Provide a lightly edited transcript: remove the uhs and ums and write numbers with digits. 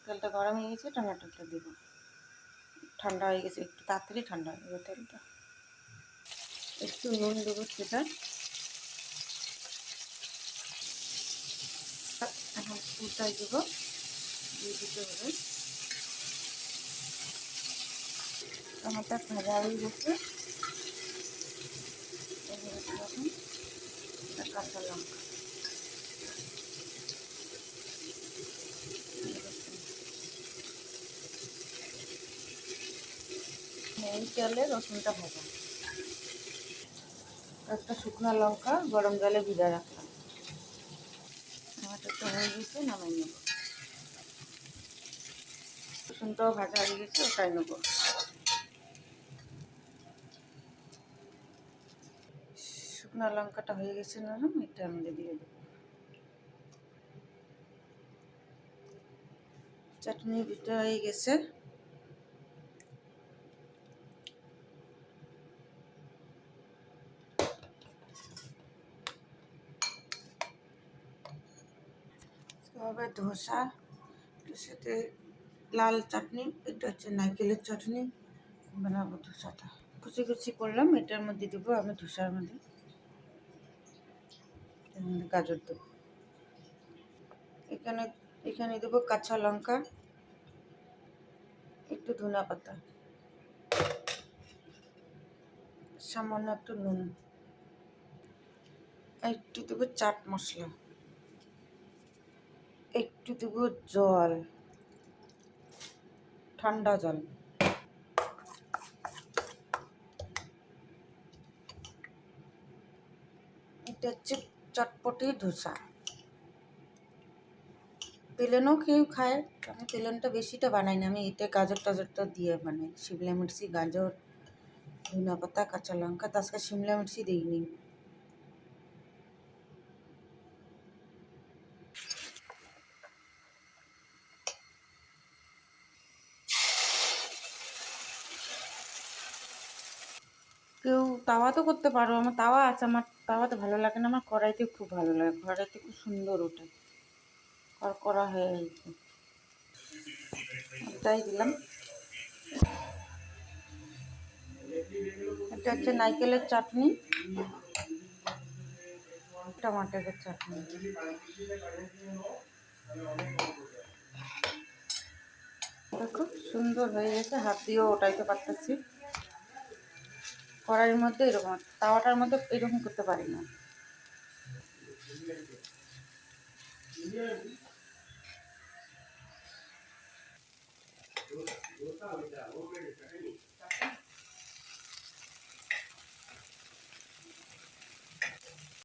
তেলটা গরম হয়ে গেছে, টমেটোটা দেব। ঠান্ডা হয়ে গেছে, একটু তাড়াতাড়ি ঠান্ডা হয়ে যাবে তেলটা। একটু নুন দেবো সেটা। এখন উল্টাই দেবো, দিয়ে দিতে হবে। টমেটো ভাজা হয়ে গেছে, এখন কাঁচা লঙ্কা এই তেলে রসুনটা ভাজা। একটা শুকনো লঙ্কা গরম জলে ভিজা রাখলাম। টমেটোটা হয়ে গেছে, নামাই নেব। রসুনটাও ভাজা হয়ে গেছে, ওটাই নেব। শুকনো লঙ্কাটা হয়ে গেছে নরম, এটা আমাদের দিয়ে দেবো। চাটনি ভিটা হয়ে গেছে। হবে ধোসা, এটার সাথে লাল চাটনি, এটা হচ্ছে নারকেলের চাটনি বানাবো ধোসাটা। কুচি কুচি করলাম, এটার মধ্যে দেবো আমি ধোসার মধ্যে। এর মধ্যে গাজর দেবো। এখানে এখানে দেবো কাঁচা লঙ্কা, একটু ধনিয়া পাতা, সামান্য একটু নুন, একটু দেবো চাট মশলা, একটু দেবো জল, ঠান্ডা জল। এটা হচ্ছে চটপটি ধোসা। প্লেনও কেউ খায়, আমি প্লেনটা বেশিটা বানাই না, আমি এটা গাজর টাজরটা দিয়ে বানাই। শিমলা মির্চি, গাজর, ধনিয়া পাতা, কাঁচা লঙ্কা, তো আজকে শিমলা মির্চি দিইনি। কেউ তাওয়াতে করতে পারো, আমার তাওয়া আছে, আমার তাওয়াতে ভালো লাগে না, আমার কড়াইতে খুব ভালো লাগে, কড়াইতে খুব সুন্দর ওঠে, কড়া হয়ে গেছে। তাই দিলাম। এটা হচ্ছে নারকেলের চাটনি, টমাটোর চাটনি। দেখো সুন্দর হয়ে গেছে, হাত দিয়েও ওটাইতে পারতেছি। কড়াইয়ের মধ্যে এরকম, তাওয়াটার মধ্যে এরকম করতে পারি না।